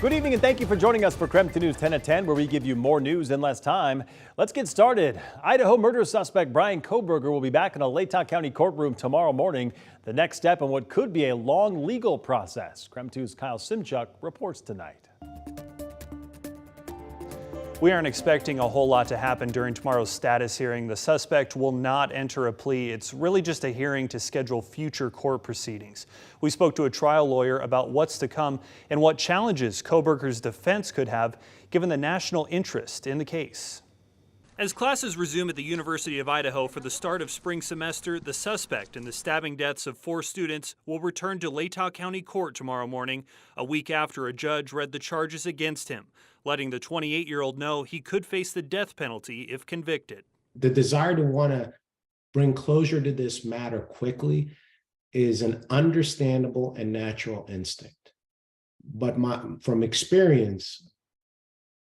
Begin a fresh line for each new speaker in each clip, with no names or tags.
Good evening and thank you for joining us for KREM 2 News 10 at 10, where we give you more news in less time. Let's get started. Idaho murder suspect Brian Kohberger will be back in a Latah County courtroom tomorrow morning. The next step in what could be a long legal process. KREM 2's Kyle Simchuk reports tonight.
We aren't expecting a whole lot to happen during tomorrow's status hearing. The suspect will not enter a plea. It's really just a hearing to schedule future court proceedings. We spoke to a trial lawyer about what's to come and what challenges Kohberger's defense could have given the national interest in the case. As classes resume at the University of Idaho for the start of spring semester, the suspect in the stabbing deaths of 4 students will return to Latah County Court tomorrow morning, a week after a judge read the charges against him, letting the 28-year-old know he could face the death penalty if convicted.
The desire to want to bring closure to this matter quickly is an understandable and natural instinct. But from experience,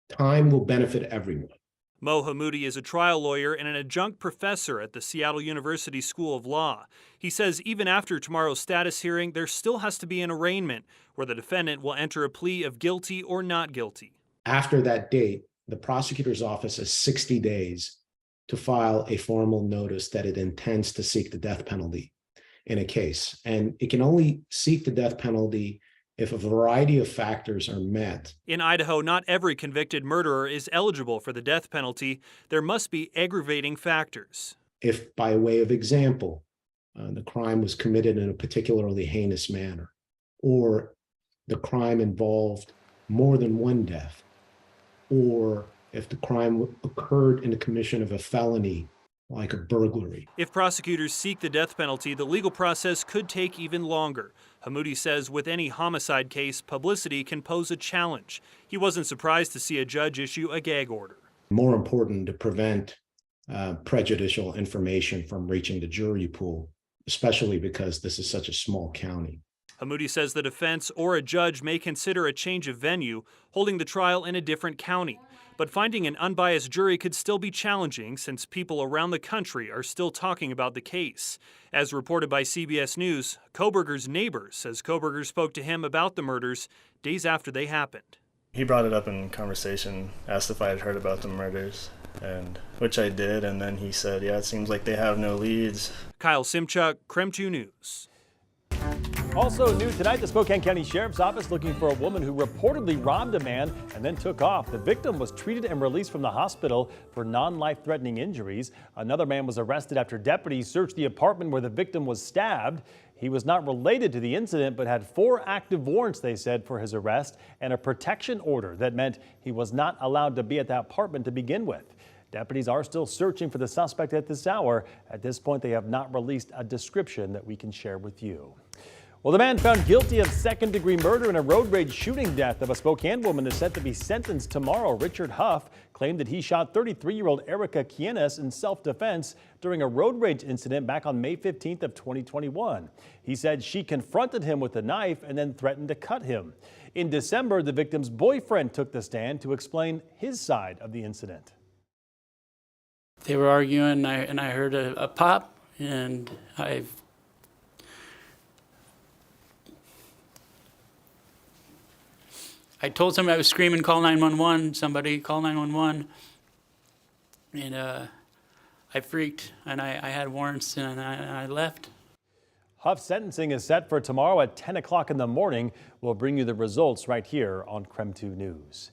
time will benefit everyone.
Mo Hammoudi is a trial lawyer and an adjunct professor at the Seattle University School of Law. He says even after tomorrow's status hearing, there still has to be an arraignment where the defendant will enter a plea of guilty or not guilty.
After that date, the prosecutor's office has 60 days to file a formal notice that it intends to seek the death penalty in a case. And it can only seek the death penalty if a variety of factors are met.
In Idaho, not every convicted murderer is eligible for the death penalty. There must be aggravating factors.
If, by way of example, the crime was committed in a particularly heinous manner, or the crime involved more than one death, or if the crime occurred in the commission of a felony like a burglary.
If prosecutors seek the death penalty, the legal process could take even longer. Hammoudi says with any homicide case, publicity can pose a challenge. He wasn't surprised to see a judge issue a gag order.
More important to prevent prejudicial information from reaching the jury pool, especially because this is such a small county.
Hammoudi says the defense or a judge may consider a change of venue, holding the trial in a different county. But finding an unbiased jury could still be challenging since people around the country are still talking about the case. As reported by CBS News, Kohberger's neighbor says Kohberger spoke to him about the murders days after they happened.
He brought it up in conversation, asked if I had heard about the murders, and which I did, and then he said, yeah, it seems like they have no leads.
Kyle Simchuk, KREM 2 News.
Also new tonight, the Spokane County Sheriff's Office looking for a woman who reportedly robbed a man and then took off. The victim was treated and released from the hospital for non-life-threatening injuries. Another man was arrested after deputies searched the apartment where the victim was stabbed. He was not related to the incident but had 4 active warrants, they said, for his arrest and a protection order that meant he was not allowed to be at that apartment to begin with. Deputies are still searching for the suspect at this hour. At this point, they have not released a description that we can share with you. Well, the man found guilty of second-degree murder in a road rage shooting death of a Spokane woman is set to be sentenced tomorrow. Richard Huff claimed that he shot 33-year-old Erica Kienes in self-defense during a road rage incident back on May 15th of 2021. He said she confronted him with a knife and then threatened to cut him. In December, the victim's boyfriend took the stand to explain his side of the incident.
They were arguing, and I heard a pop, and I told somebody I was screaming, call 911, somebody call 911, and I freaked, and I had warrants, and I left.
Huff's sentencing is set for tomorrow at 10 o'clock in the morning. We'll bring you the results right here on KREM 2 News.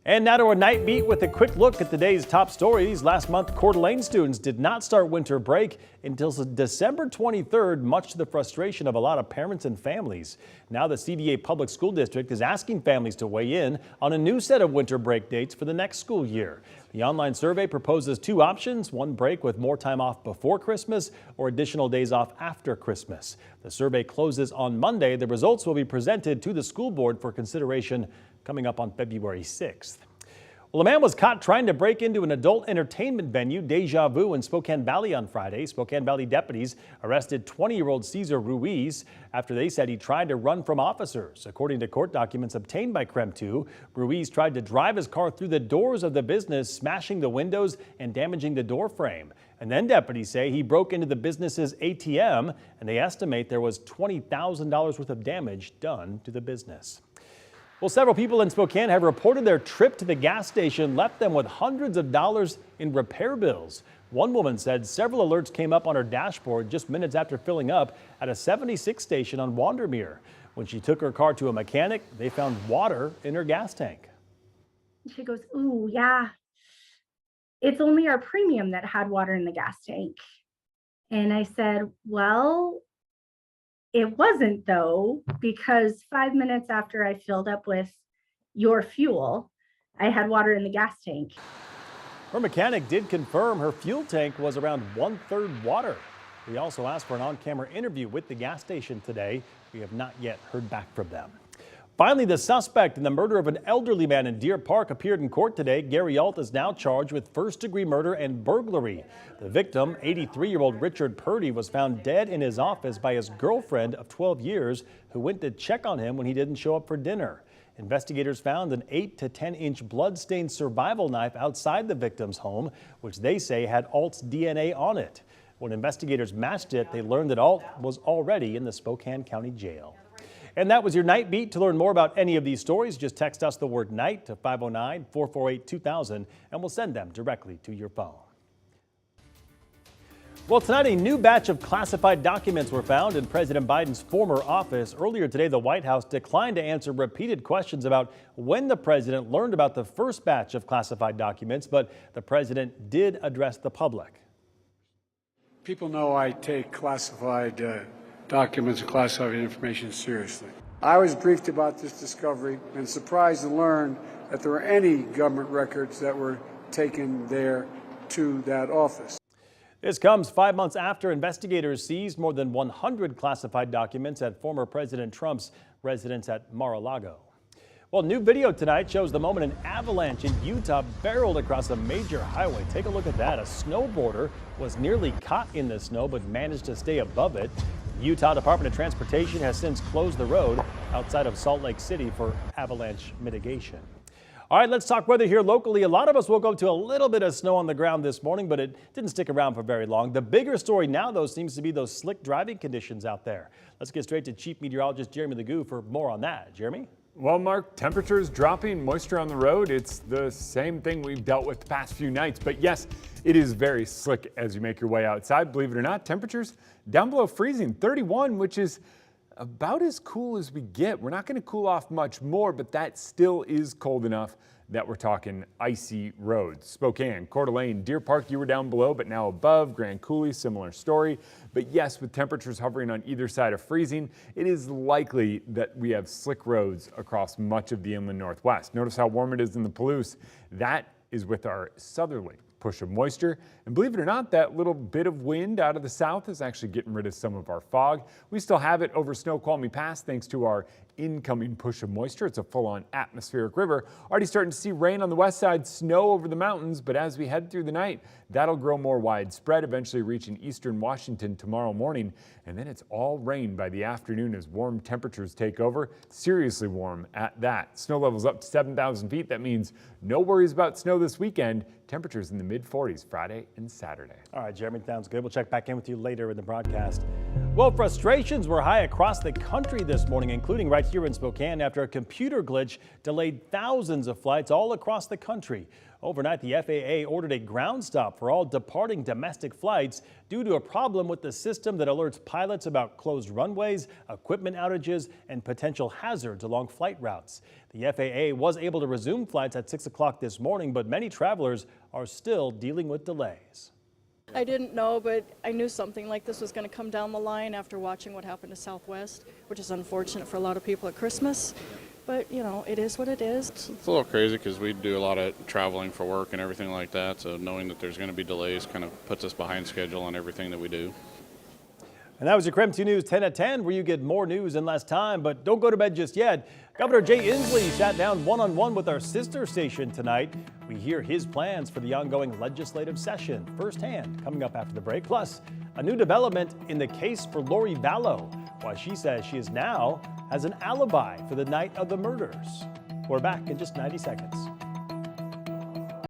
And now to our night beat with a quick look at today's top stories. Last month, Coeur d'Alene students did not start winter break until December 23rd, much to the frustration of a lot of parents and families. Now the CVA Public School District is asking families to weigh in on a new set of winter break dates for the next school year. The online survey proposes 2 options, one break with more time off before Christmas or additional days off after Christmas. The survey closes on Monday. The results will be presented to the school board for consideration coming up on February 6th. Well, a man was caught trying to break into an adult entertainment venue, Deja Vu, in Spokane Valley on Friday. Spokane Valley deputies arrested 20-year-old Cesar Ruiz after they said he tried to run from officers. According to court documents obtained by KREM 2, Ruiz tried to drive his car through the doors of the business, smashing the windows and damaging the door frame. And then deputies say he broke into the business's ATM, and they estimate there was $20,000 worth of damage done to the business. Well, several people in Spokane have reported their trip to the gas station left them with hundreds of dollars in repair bills. One woman said several alerts came up on her dashboard just minutes after filling up at a 76 station on Wandermere. When she took her car to a mechanic, they found water in her gas tank.
She goes, "Ooh, yeah, it's only our premium that had water in the gas tank." And I said, "Well, it wasn't though, because 5 minutes after I filled up with your fuel, I had water in the gas tank."
Her mechanic did confirm her fuel tank was around 1/3 water. We also asked for an on-camera interview with the gas station today. We have not yet heard back from them. Finally, the suspect in the murder of an elderly man in Deer Park appeared in court today. Gary Alt is now charged with first-degree murder and burglary. The victim, 83-year-old Richard Purdy, was found dead in his office by his girlfriend of 12 years, who went to check on him when he didn't show up for dinner. Investigators found an 8 to 10-inch blood-stained survival knife outside the victim's home, which they say had Alt's DNA on it. When investigators matched it, they learned that Alt was already in the Spokane County Jail. And that was your Night Beat. To learn more about any of these stories, just text us the word NIGHT to 509-448-2000, and we'll send them directly to your phone. Well, tonight a new batch of classified documents were found in President Biden's former office. Earlier today, the White House declined to answer repeated questions about when the president learned about the first batch of classified documents, but the president did address the public.
People know I take classified documents and classified information seriously. I was briefed about this discovery and surprised to learn that there were any government records that were taken there to that office.
This comes 5 months after investigators seized more than 100 classified documents at former President Trump's residence at Mar-a-Lago. Well, new video tonight shows the moment an avalanche in Utah barreled across a major highway. Take a look at that. A snowboarder was nearly caught in the snow but managed to stay above it. The Utah Department of Transportation has since closed the road outside of Salt Lake City for avalanche mitigation. All right, let's talk weather here locally. A lot of us woke up to a little bit of snow on the ground this morning, but it didn't stick around for very long. The bigger story now, though, seems to be those slick driving conditions out there. Let's get straight to Chief Meteorologist Jeremy Legoo for more on that. Jeremy?
Well, Mark, temperatures dropping, moisture on the road. It's the same thing we've dealt with the past few nights. But yes, it is very slick as you make your way outside. Believe it or not, temperatures down below freezing, 31, which is about as cool as we get. We're not going to cool off much more, but that still is cold enough that we're talking icy roads. Spokane, Coeur d'Alene, Deer Park, you were down below, but now above. Grand Coulee, similar story. But yes, with temperatures hovering on either side of freezing, it is likely that we have slick roads across much of the inland northwest. Notice how warm it is in the Palouse. That is with our southerly push of moisture. And believe it or not, that little bit of wind out of the south is actually getting rid of some of our fog. We still have it over Snoqualmie Pass thanks to our incoming push of moisture. It's a full-on atmospheric river. Already starting to see rain on the west side, snow over the mountains, but as we head through the night, that'll grow more widespread, eventually reaching eastern Washington tomorrow morning. And then it's all rain by the afternoon as warm temperatures take over, seriously warm at that. Snow levels up to 7,000 feet. That means no worries about snow this weekend. Temperatures in the mid-40s Friday and Saturday.
All right, Jeremy, sounds good. We'll check back in with you later in the broadcast. Well, frustrations were high across the country this morning, including right here in Spokane, after a computer glitch delayed thousands of flights all across the country. Overnight, the FAA ordered a ground stop for all departing domestic flights due to a problem with the system that alerts pilots about closed runways, equipment outages, and potential hazards along flight routes. The FAA was able to resume flights at 6 o'clock this morning, but many travelers are still dealing with delays.
I didn't know, but I knew something like this was going to come down the line after watching what happened to Southwest, which is unfortunate for a lot of people at Christmas. But, you know, it is what it is.
It's a little crazy because we do a lot of traveling for work and everything like that. So knowing that there's going to be delays kind of puts us behind schedule on everything that we do.
And that was your KREM 2 News 10 at 10, where you get more news in less time. But don't go to bed just yet. Governor Jay Inslee sat down one-on-one with our sister station tonight. We hear his plans for the ongoing legislative session firsthand coming up after the break. Plus, a new development in the case for Lori Vallow, why she says she is now has an alibi for the night of the murders. We're back in just 90 seconds.